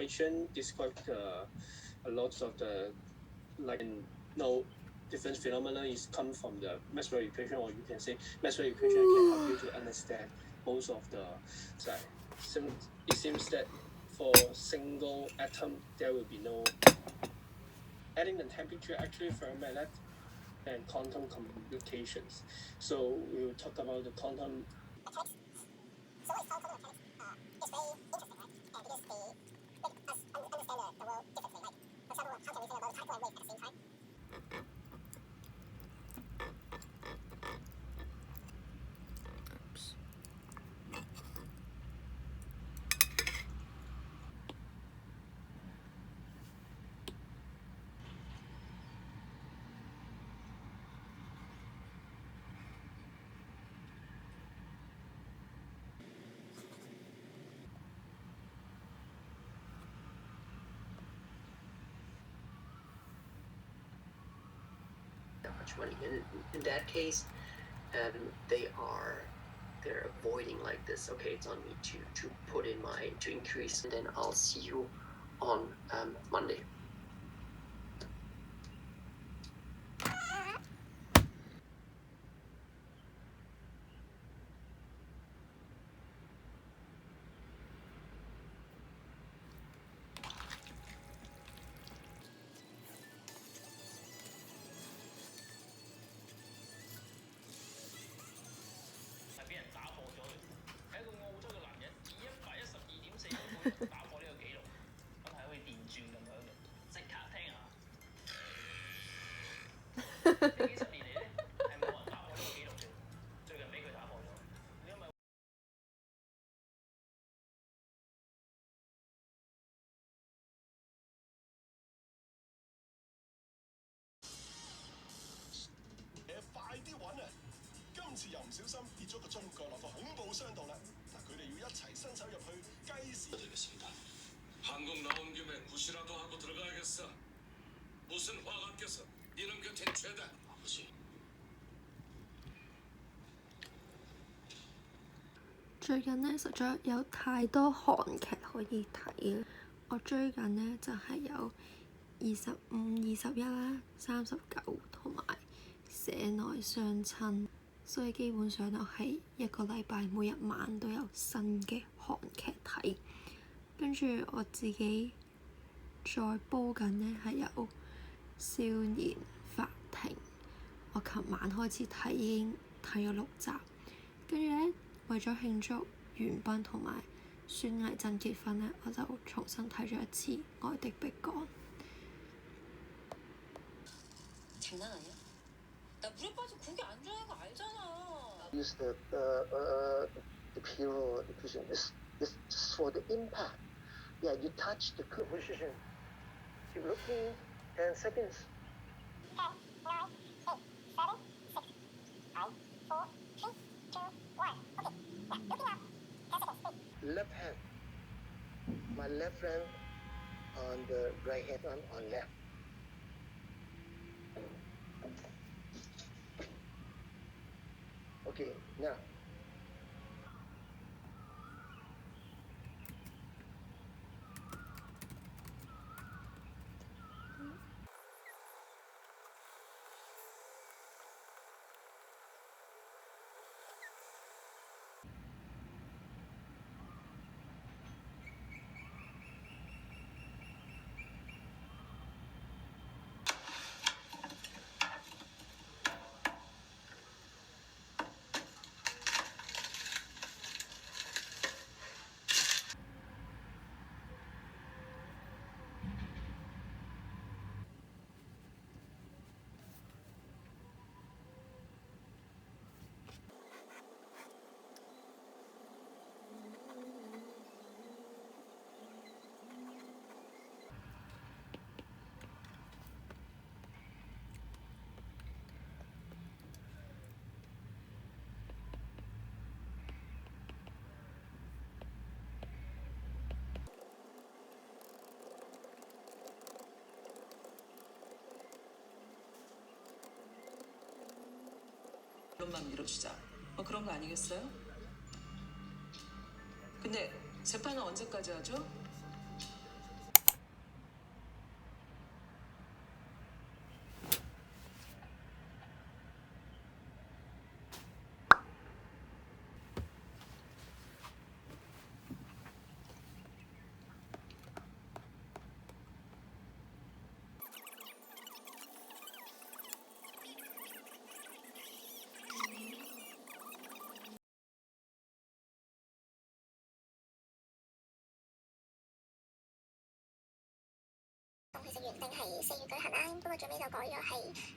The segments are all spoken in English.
equation describe a lot of the different phenomena is come from the Maxwell equation, or you can say Maxwell equation can help you to understand most of the it seems that for single atom there will be no adding the temperature actually ferromagnetic and quantum communications. So we will talk about the quantum mechanics. So what is called quantum mechanics? It's very interesting, right? And because they make us understand the world differently. Like, for example, how can we think about particle and wave at the same time? Much money. In that case, they're avoiding like this. Okay, it's on me to put in to increase, and then I'll see you on Monday.又唔小心跌咗個中腳落個恐怖箱度啦！嗱，佢哋要一齊伸手入去計時。最近呢，實在有太多韓劇可以睇。我追緊呢，就係有25、21啦、39同埋社內相親。所以基本上我係一個禮拜每日晚都有新嘅韓劇睇，跟住我自己再煲緊呢係有少年法庭，我琴晚開始睇已經睇咗6集，跟住呢，為咗慶祝元彬同埋孫藝珍結婚呢，我就重新睇咗一次《愛的迫降》。 나 물에 빠져 고기 안 좋아하는 거 알잖아. Use the pure diffusion. It's just for the impact. Yeah, you touch the position. Keep looking. 10 seconds. 10, 9, 8, 7, 6, 5, 4, 3, 2, 1. Okay. Yeah, looking up. 10 seconds. Wait. Left hand. My left hand on the right hand on left. Okay, now. 결론만 밀어주자. 뭐 그런 거 아니겠어요? 근데 재판은 언제까지 하죠? 定係4月舉行啦，不過最尾就改咗係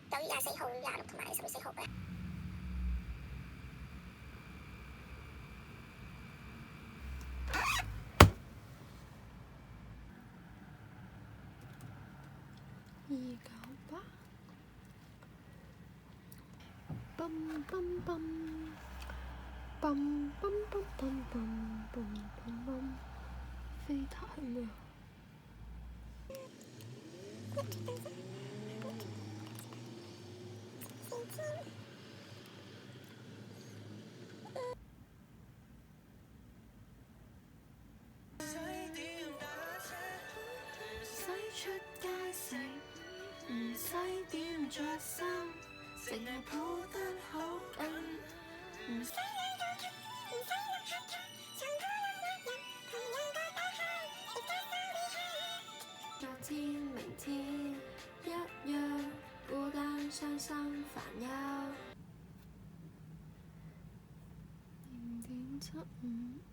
9月24號、26同埋10月4號嘅。298嘣嘣嘣嘣嘣嘣嘣嘣嘣嘣，飛太咩？出街食，唔使點着衫，淨係抱得好緊。唔使理到出，唔使入黑出，唱歌兩個人，同樣個打開，亦都3點開。昨天、明天一樣，孤單、傷心、煩憂。0.75。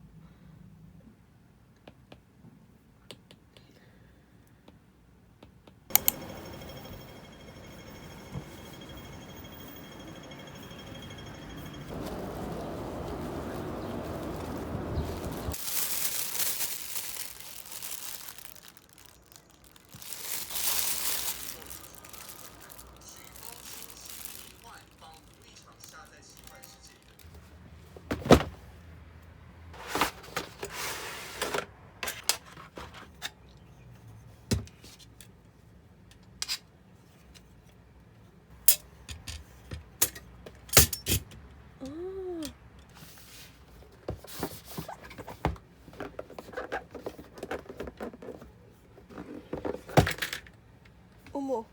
어머,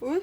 왜?